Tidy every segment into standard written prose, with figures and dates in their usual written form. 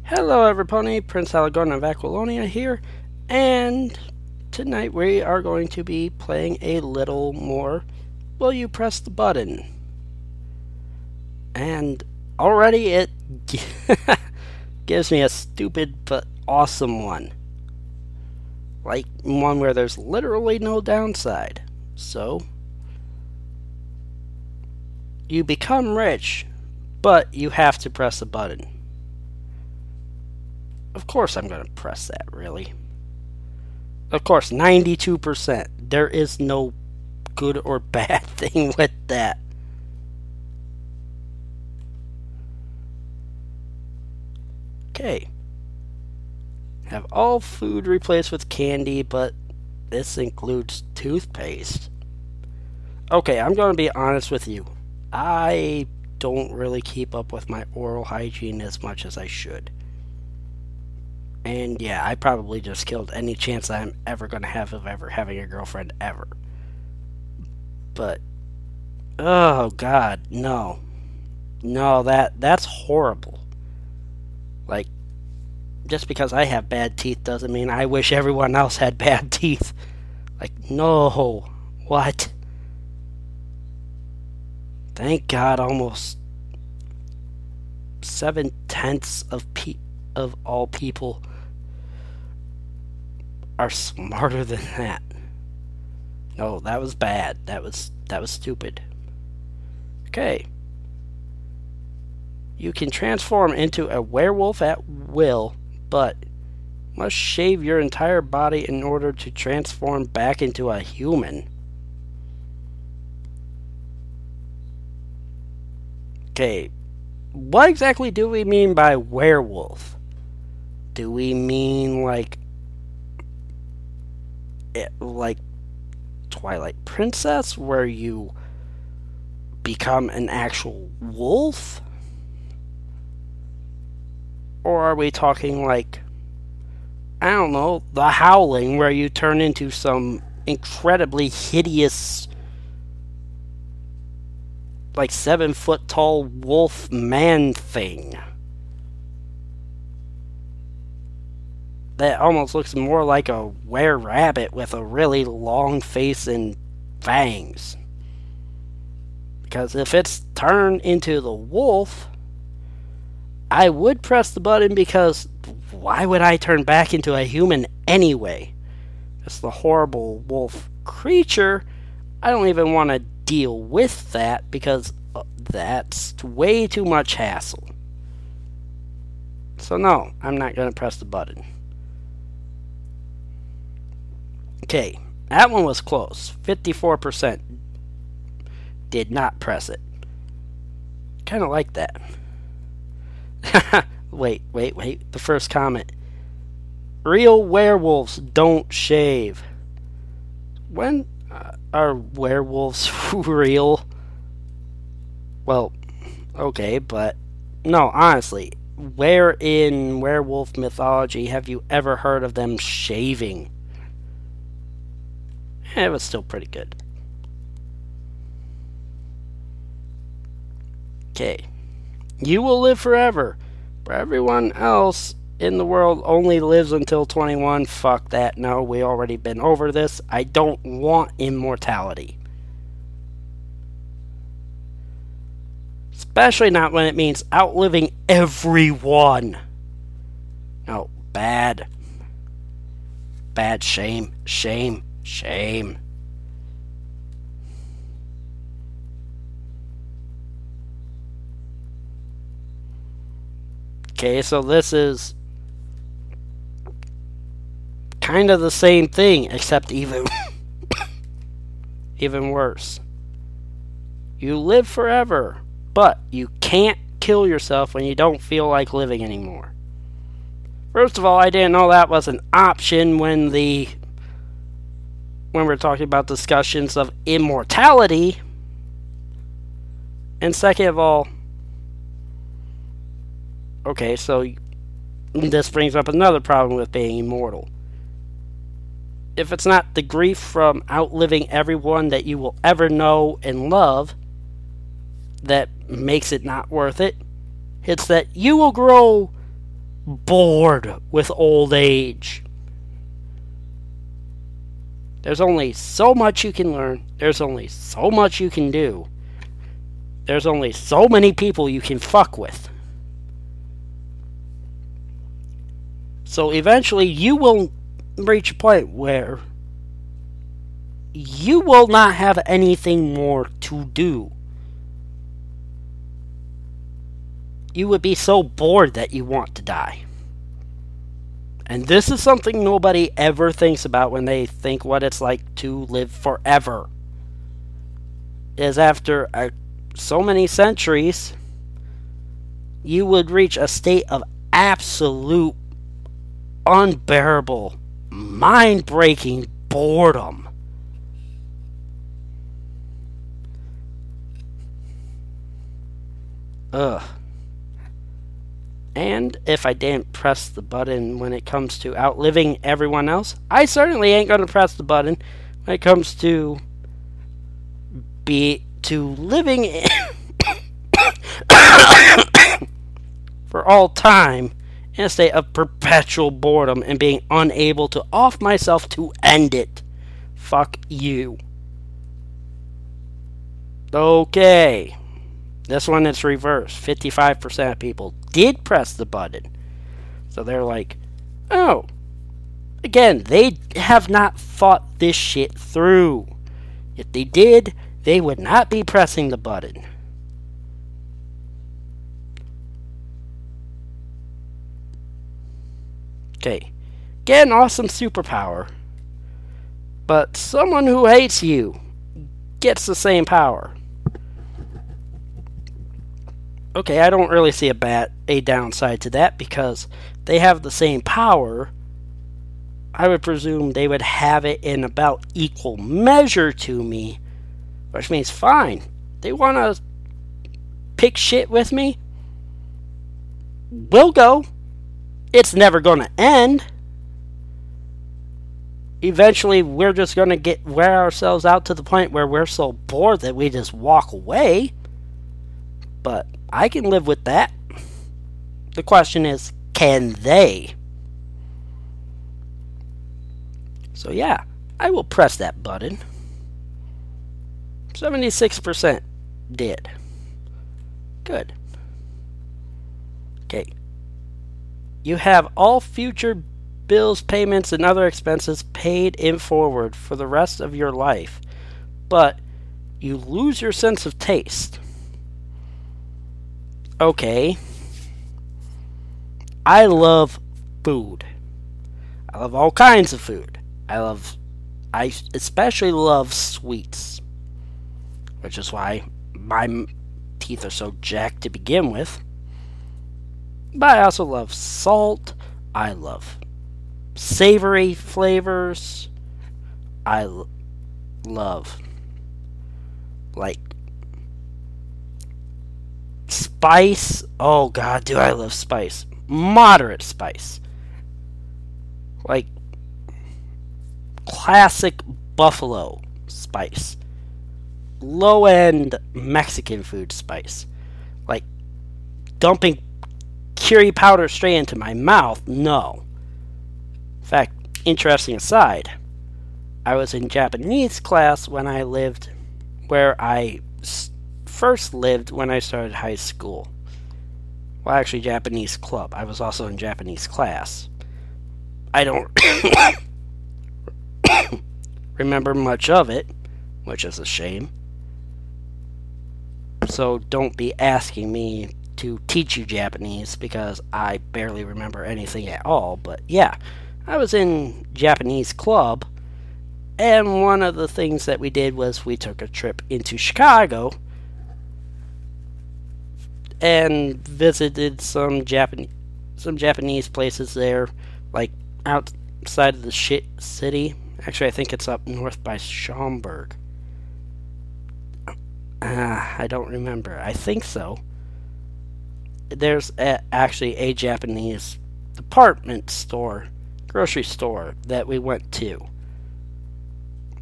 Hello everybody, Prince Alagorn of Aquilonia here, and tonight we are going to be playing a little more Will You Press the Button? And already it gives me a stupid but awesome one. Like one where there's literally no downside. So, you become rich, but you have to press a button. Of course I'm going to press that, really. Of course, 92%. There is no good or bad thing with that. Okay. Have all food replaced with candy, but this includes toothpaste. Okay, I'm going to be honest with you. I don't really keep up with my oral hygiene as much as I should. And yeah, I probably just killed any chance I'm ever going to have of ever having a girlfriend ever. But, oh god, no. No, that's horrible. Like, just because I have bad teeth doesn't mean I wish everyone else had bad teeth. Like, no. What? Thank God almost 7/10 of all people are smarter than that. No, that was bad. That was stupid. Okay. You can transform into a werewolf at will, but must shave your entire body in order to transform back into a human. Okay. What exactly do we mean by werewolf? Do we mean like Twilight Princess, where you become an actual wolf? Or are we talking like, I don't know, The Howling, where you turn into some incredibly hideous, like 7-foot-tall wolf man thing that almost looks more like a were-rabbit with a really long face and fangs? Because if it's turned into the wolf, I would press the button, because why would I turn back into a human anyway? It's the horrible wolf creature. I don't even want to deal with that, because that's way too much hassle. So no, I'm not going to press the button. Okay, that one was close. 54% did not press it. Kind of like that. Wait. The first comment. Real werewolves don't shave. When are werewolves real? Well, okay, but no, honestly, where in werewolf mythology have you ever heard of them shaving? It was still pretty good. Okay. You will live forever, but everyone else in the world only lives until 21. Fuck that. No, we already been over this. I don't want immortality. Especially not when it means outliving everyone. No, bad. Bad. Shame. Shame. Shame. Okay, so this is kind of the same thing, except even worse. You live forever, but you can't kill yourself when you don't feel like living anymore. First of all, I didn't know that was an option when we're talking about discussions of immortality. And second of all, okay, so this brings up another problem with being immortal. If it's not the grief from outliving everyone that you will ever know and love that makes it not worth it, it's that you will grow bored with old age. There's only so much you can learn. There's only so much you can do. There's only so many people you can fuck with. So eventually you will reach a point where you will not have anything more to do. You would be so bored that you want to die. And this is something nobody ever thinks about when they think what it's like to live forever. Is after so many centuries, you would reach a state of absolute, unbearable, mind-breaking boredom. Ugh. And if I didn't press the button when it comes to outliving everyone else, I certainly ain't gonna press the button when it comes to living for all time in a state of perpetual boredom and being unable to off myself to end it. Fuck you. Okay. This one it's reversed. 55% of people did press the button. So they're like, oh. Again, they have not thought this shit through. If they did, they would not be pressing the button. Okay. Get an awesome superpower. But someone who hates you gets the same power. Okay, I don't really see a downside to that because they have the same power. I would presume they would have it in about equal measure to me, which means fine. They want to pick shit with me? We'll go. It's never going to end. Eventually, we're just going to wear ourselves out to the point where we're so bored that we just walk away. But I can live with that. The question is, can they? So yeah, I will press that button. 76% did. Good. Okay. You have all future bills, payments, and other expenses paid in forward for the rest of your life, but you lose your sense of taste. Okay. I love food. I love all kinds of food. I especially love sweets, which is why my teeth are so jacked to begin with. But I also love salt. I love savory flavors. I love, like, spice. Oh god, do I love spice. Moderate spice. Like classic buffalo spice. Low-end Mexican food spice. Like dumping curry powder straight into my mouth. No. In fact, interesting aside, I was in Japanese class when I lived where I first lived when I started high school. Well, actually, Japanese club. I was also in Japanese class. I don't remember much of it, which is a shame. So don't be asking me to teach you Japanese because I barely remember anything at all. But yeah, I was in Japanese club, and one of the things that we did was we took a trip into Chicago and visited some Japanese places there, like outside of the city. Actually, I think it's up north by Schaumburg. I don't remember. I think so. There's actually a Japanese department store, grocery store, that we went to.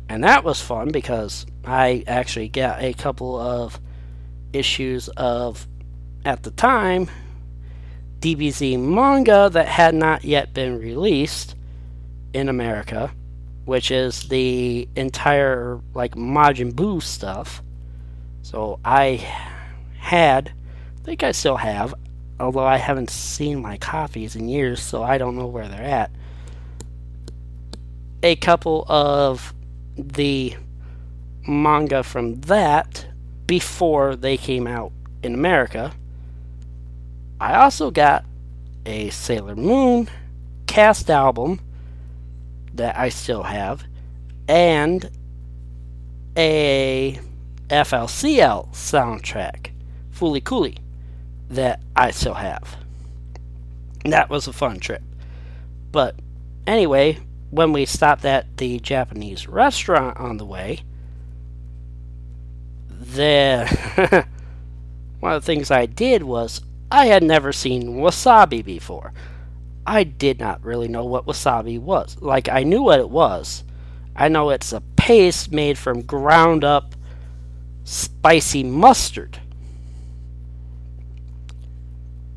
And that was fun because I actually got a couple of issues of, at the time, DBZ manga that had not yet been released in America, which is the entire like Majin Buu stuff. So I think I still have, although I haven't seen my copies in years, so I don't know where they're at. A couple of the manga from that before they came out in America. I also got a Sailor Moon cast album that I still have, and a FLCL soundtrack, Fooly Cooly, that I still have. That was a fun trip. But anyway, when we stopped at the Japanese restaurant on the way, one of the things I did was I had never seen wasabi before. I did not really know what wasabi was. Like, I knew what it was. I know it's a paste made from ground up spicy mustard.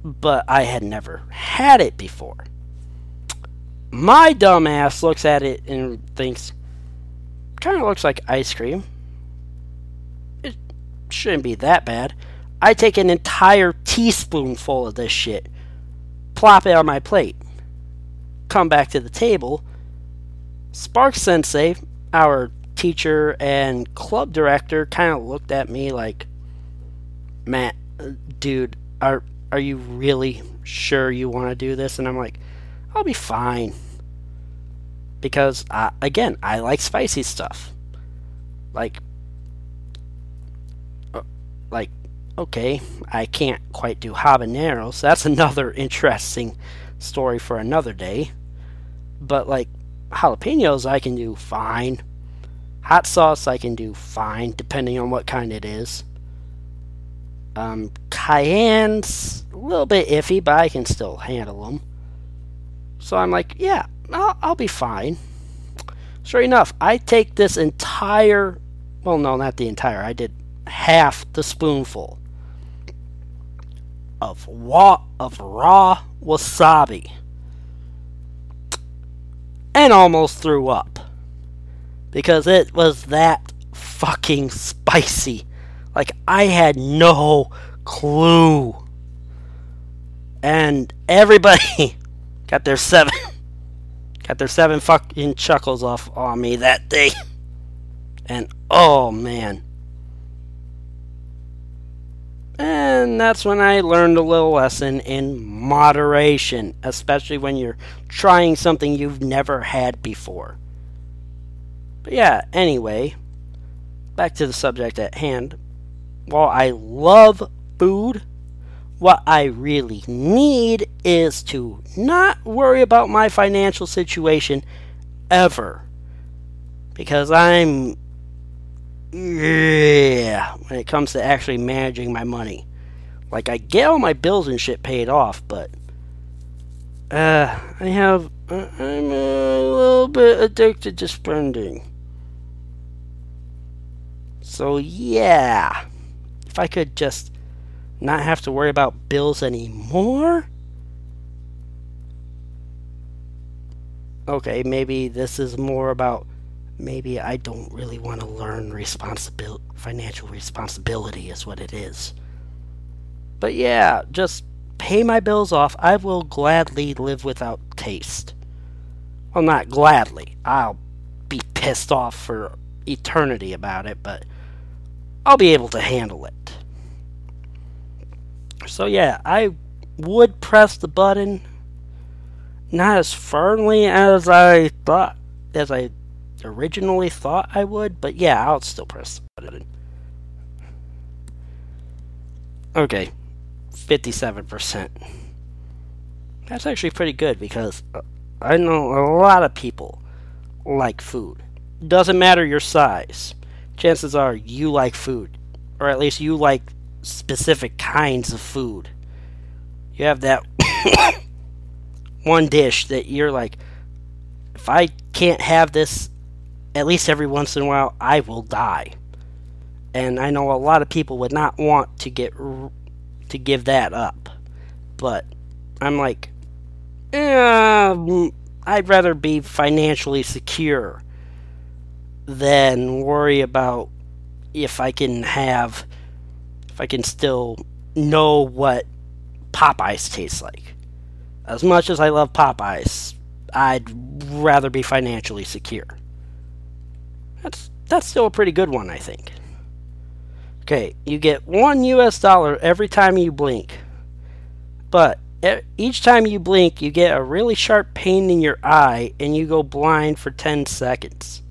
But I had never had it before. My dumbass looks at it and thinks, kind of looks like ice cream. It shouldn't be that bad. I take an entire teaspoonful of this shit, plop it on my plate, come back to the table. Sparks Sensei, our teacher and club director, kind of looked at me like, Matt, dude, are you really sure you want to do this? And I'm like, I'll be fine. Because, again, I like spicy stuff. Like, okay, I can't quite do habaneros. That's another interesting story for another day. But, like, jalapenos I can do fine. Hot sauce I can do fine, depending on what kind it is. Cayenne's a little bit iffy, but I can still handle them. So I'm like, yeah, I'll be fine. Sure enough, I take this entire, well, no, not the entire. I did half the spoonful of raw wasabi and almost threw up because it was that fucking spicy. Like, I had no clue. And everybody got their seven fucking chuckles off on me that day. And oh man. And that's when I learned a little lesson in moderation, especially when you're trying something you've never had before. But yeah, anyway, back to the subject at hand. While I love food, what I really need is to not worry about my financial situation ever. Because when it comes to actually managing my money. Like, I get all my bills and shit paid off, but I'm a little bit addicted to spending. So yeah, if I could just not have to worry about bills anymore. Okay, maybe this is more about, maybe I don't really want to learn financial responsibility is what it is. But yeah, just pay my bills off. I will gladly live without taste. Well, not gladly. I'll be pissed off for eternity about it, but I'll be able to handle it. So yeah, I would press the button, not as firmly as I originally thought I would, but yeah, I'll still press the button. Okay, 57%. That's actually pretty good because I know a lot of people like food. Doesn't matter your size. Chances are you like food, or at least you like specific kinds of food. You have that one dish that you're like, if I can't have this at least every once in a while, I will die. And I know a lot of people would not want to give that up, but I'm like, I'd rather be financially secure than worry about if I can still know what Popeyes tastes like. As much as I love Popeyes, I'd rather be financially secure. That's still a pretty good one, I think. Okay, you get $1 every time you blink. But each time you blink, you get a really sharp pain in your eye and you go blind for 10 seconds.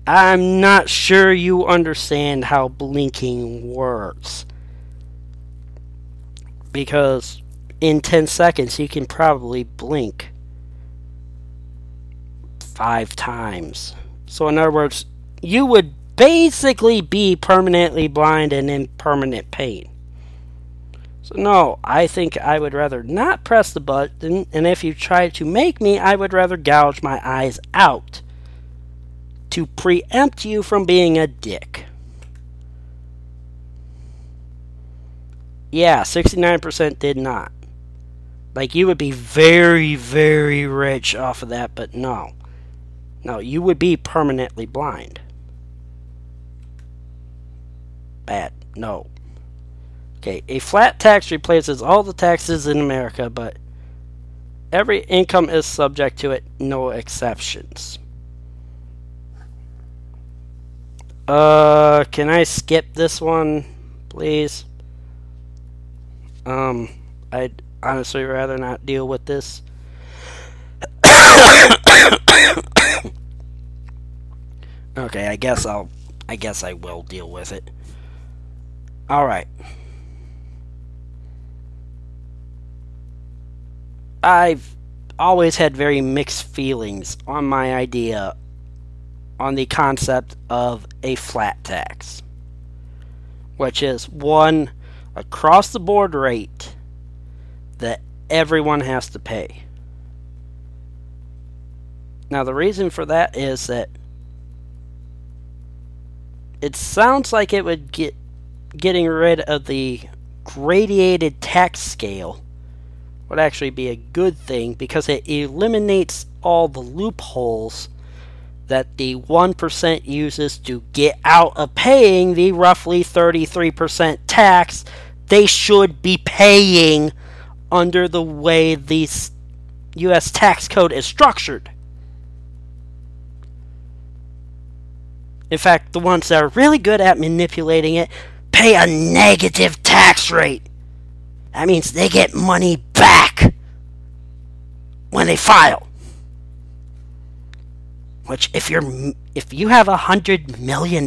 I'm not sure you understand how blinking works. Because in 10 seconds, you can probably blink 5 times. So in other words, you would basically be permanently blind and in permanent pain. So no, I think I would rather not press the button, and if you try to make me, I would rather gouge my eyes out to preempt you from being a dick. Yeah, 69% did not. Like, you would be very, very rich off of that, but no. No, you would be permanently blind. Bad. No. Okay, a flat tax replaces all the taxes in America, but every income is subject to it, no exceptions. Can I skip this one, please? I'd honestly rather not deal with this. Okay, I guess I will deal with it. Alright. I've always had very mixed feelings on my idea on the concept of a flat tax, which is one across the board rate that everyone has to pay. Now the reason for that is that it sounds like it would getting rid of the gradated tax scale would actually be a good thing, because it eliminates all the loopholes that the 1% uses to get out of paying the roughly 33% tax they should be paying under the way the U.S. tax code is structured. In fact, the ones that are really good at manipulating it pay a negative tax rate. That means they get money back when they file. Which, if you have $100 million,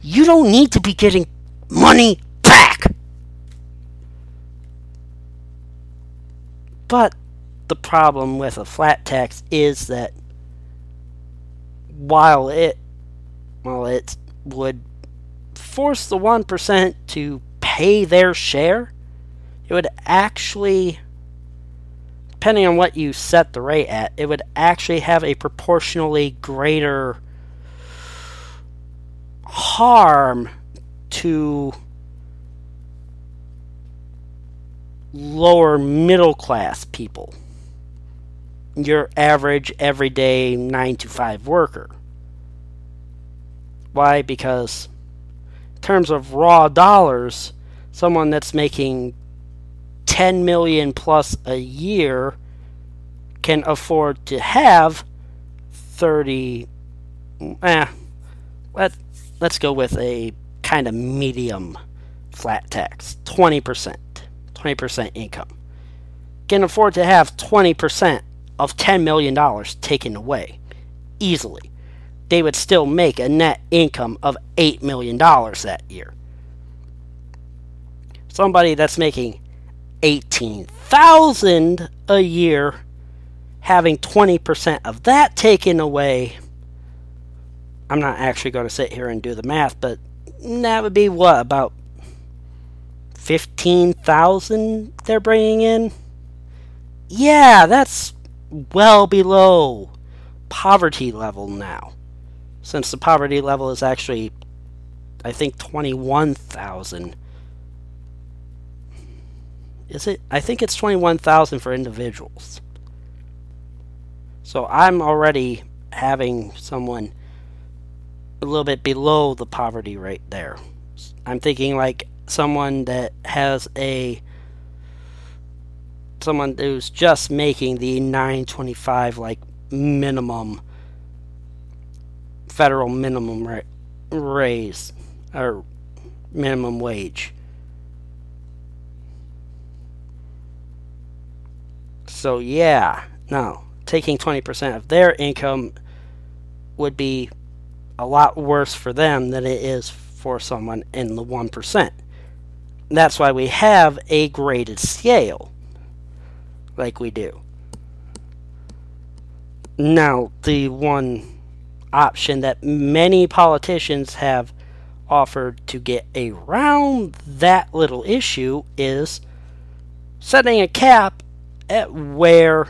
you don't need to be getting money back. But the problem with a flat tax is that while it would force the 1% to pay their share, it would actually, depending on what you set the rate at, it would actually have a proportionally greater harm to lower middle class people, your average everyday 9-to-5 worker. Why? Because in terms of raw dollars, someone that's making 10 million plus a year can afford to have 30. Let's go with a kind of medium flat tax, 20% income. Can afford to have 20% of $10 million taken away easily. They would still make a net income of $8 million that year. Somebody that's making $18,000 a year, having 20% of that taken away, I'm not actually going to sit here and do the math, but that would be what, about $15,000 they're bringing in? Yeah, that's well below poverty level now, since the poverty level is actually, I think, $21,000 Is it? I think it's 21,000 for individuals. So I'm already having someone a little bit below the poverty rate there. I'm thinking like someone that has someone who's just making the 925 like minimum federal minimum raise or minimum wage. So yeah, no, taking 20% of their income would be a lot worse for them than it is for someone in the 1%. That's why we have a graded scale like we do. Now, the one option that many politicians have offered to get around that little issue is setting a cap at where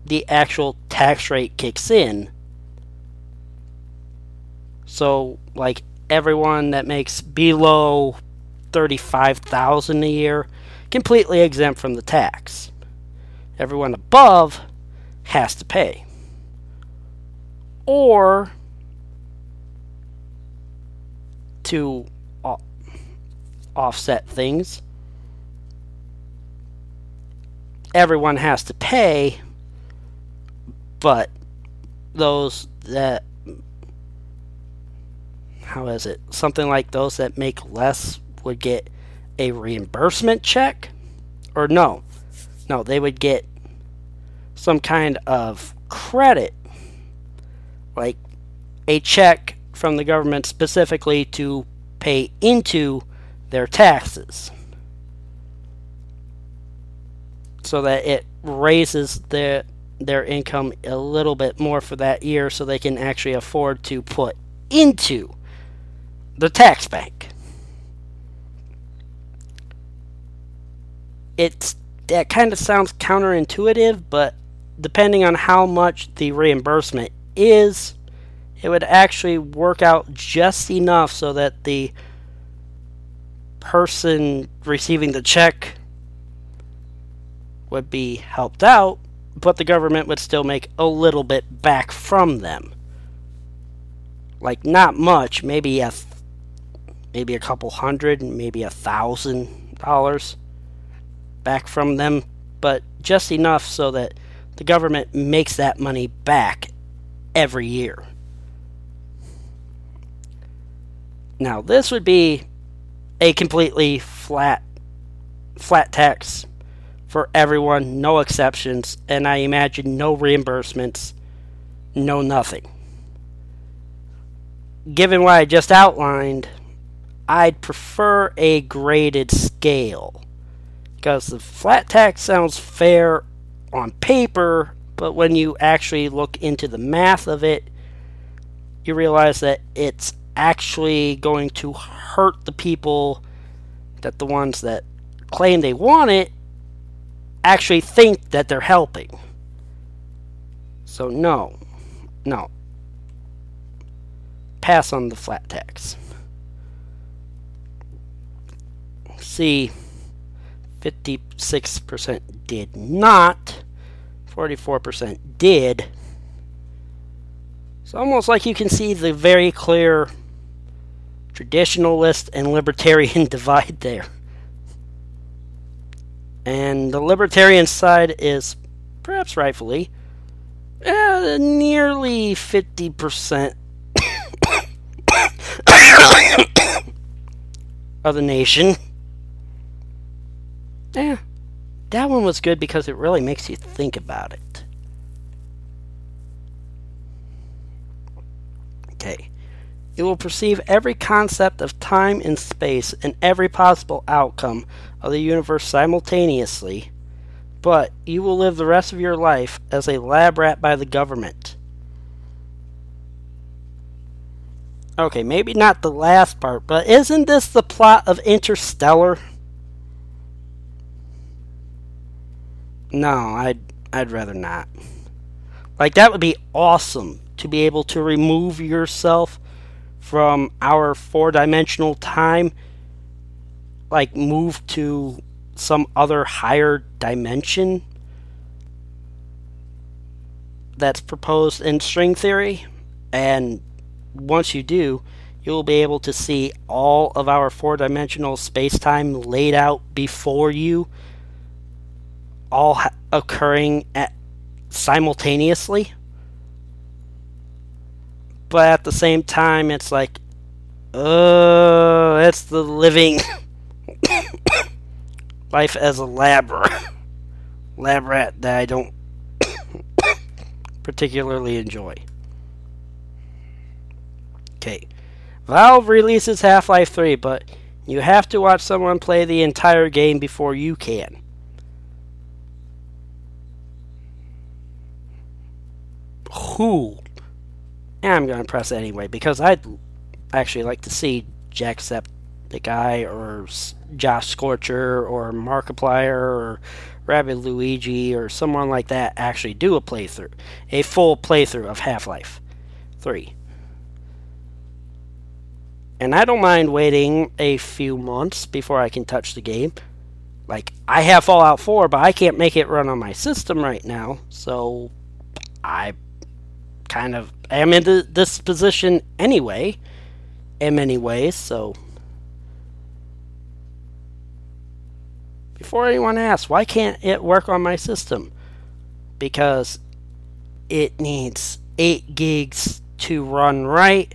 the actual tax rate kicks in. So, like, everyone that makes below $35,000 a year completely exempt from the tax. Everyone above has to pay. Or to offset things, everyone has to pay, but those that, how is it? Something like those that make less would get a reimbursement check? Or no, they would get some kind of credit, like a check from the government specifically to pay into their taxes, so that it raises their income a little bit more for that year, so they can actually afford to put into the tax bank. That kind of sounds counterintuitive, but depending on how much the reimbursement is, it would actually work out just enough so that the person receiving the check would be helped out, but the government would still make a little bit back from them. Like, not much, maybe a couple hundred, maybe $1,000 back from them, but just enough so that the government makes that money back every year. Now, this would be a completely flat tax for everyone, no exceptions, and I imagine no reimbursements, no nothing. Given what I just outlined, I'd prefer a graded scale, because the flat tax sounds fair on paper, but when you actually look into the math of it, you realize that it's actually going to hurt the people, that the ones that claim they want it actually think that they're helping. So no. Pass on the flat tax. See, 56% did not, 44% did. It's almost like you can see the very clear traditionalist and libertarian divide there. And the libertarian side is, perhaps rightfully, nearly 50% of the nation. Yeah, that one was good because it really makes you think about it. Okay. It will perceive every concept of time and space and every possible outcome of the universe simultaneously, but you will live the rest of your life as a lab rat by the government. Okay, maybe not the last part, but isn't this the plot of Interstellar? No, I'd rather not. Like, that would be awesome to be able to remove yourself from our four-dimensional time, like move to some other higher dimension that's proposed in string theory, and once you do, you'll be able to see all of our four-dimensional space-time laid out before you, all occurring simultaneously. But at the same time, it's like, it's the living life as a lab rat that I don't particularly enjoy. Okay, Valve releases Half-Life 3, but you have to watch someone play the entire game before you can. Who? And I'm going to press it anyway, because I'd actually like to see Jacksepticeye or Josh Scorcher or Markiplier or Rabbit Luigi or someone like that actually do a full playthrough of Half-Life 3. And I don't mind waiting a few months before I can touch the game. Like, I have Fallout 4, but I can't make it run on my system right now, so I kind of am in this position anyway, in many ways, so before anyone asks, why can't it work on my system? Because it needs 8 gigs to run right.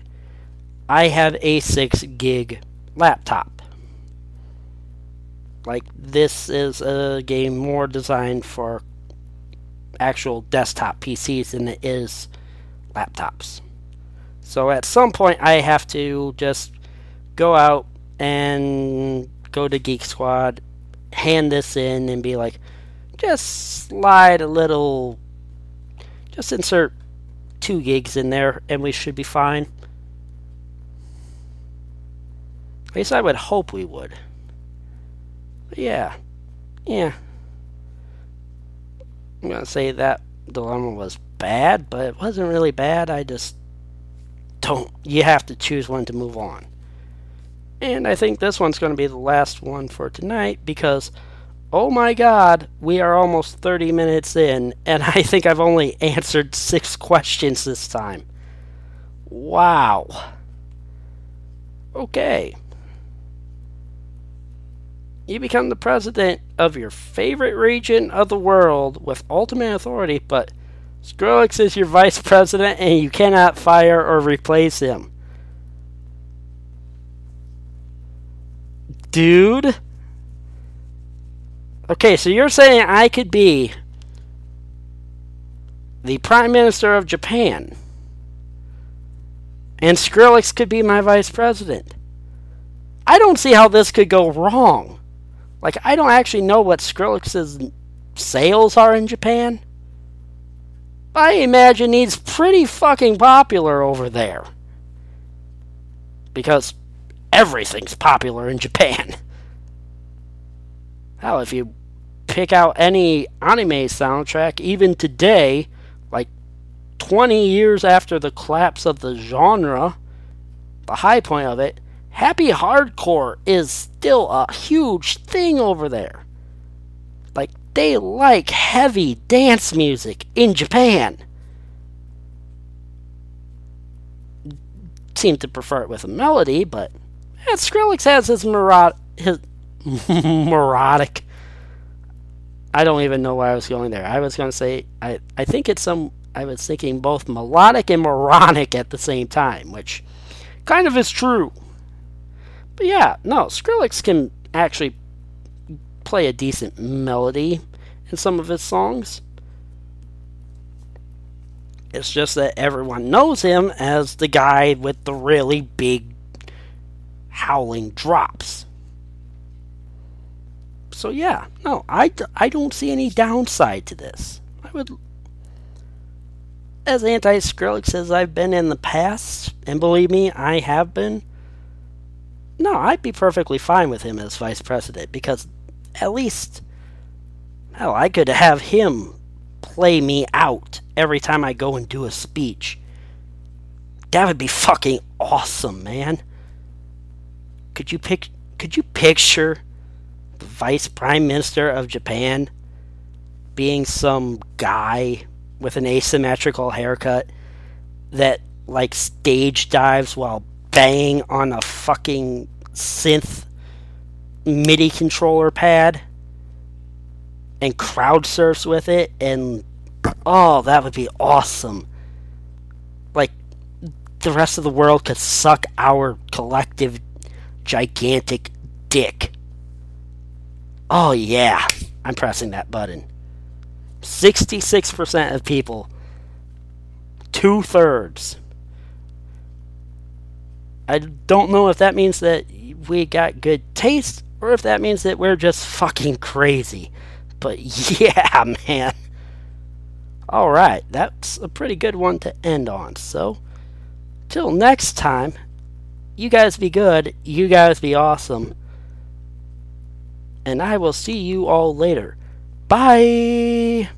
I have a 6 gig laptop. Like, this is a game more designed for actual desktop PCs than it is laptops. So at some point I have to just go out and go to Geek Squad, hand this in and be like, just slide a little, just insert 2 gigs in there and we should be fine. At least I would hope we would. But yeah. I'm gonna say that dilemma was bad, but it wasn't really bad. I just you have to choose one to move on. And I think this one's going to be the last one for tonight because, oh my god, we are almost 30 minutes in, and I think I've only answered 6 questions this time. Wow. Okay. You become the president of your favorite region of the world with ultimate authority, but Skrillex is your vice president and you cannot fire or replace him. Dude. Okay, so you're saying I could be the Prime Minister of Japan and Skrillex could be my vice president. I don't see how this could go wrong. Like, I don't actually know what Skrillex's sales are in Japan. I imagine he's pretty fucking popular over there. Because everything's popular in Japan. Hell, if you pick out any anime soundtrack, even today, like 20 years after the collapse of the genre, the high point of it, happy hardcore is still a huge thing over there. Like, they like heavy dance music in Japan. Seem to prefer it with a melody, but Skrillex has his melodic. I don't even know why I was going there. I was going to say, I think it's I was thinking both melodic and moronic at the same time, which kind of is true. But yeah, no, Skrillex can actually play a decent melody in some of his songs. It's just that everyone knows him as the guy with the really big howling drops. So yeah, no, I don't see any downside to this. I would, as anti-Skrillex as I've been in the past, and believe me, I have been, no, I'd be perfectly fine with him as vice president, because at least, hell, I could have him play me out every time I go and do a speech. That would be fucking awesome, man. Could you picture the Vice Prime Minister of Japan being some guy with an asymmetrical haircut that, like, stage dives while banging on a fucking synth MIDI controller pad and crowd surfs with it, and oh, that would be awesome. Like, the rest of the world could suck our collective gigantic dick. Oh yeah, I'm pressing that button. 66% of people, 2/3. I don't know if that means that we got good taste or if that means that we're just fucking crazy. But yeah, man. Alright, that's a pretty good one to end on. So, till next time, you guys be good, you guys be awesome, and I will see you all later. Bye!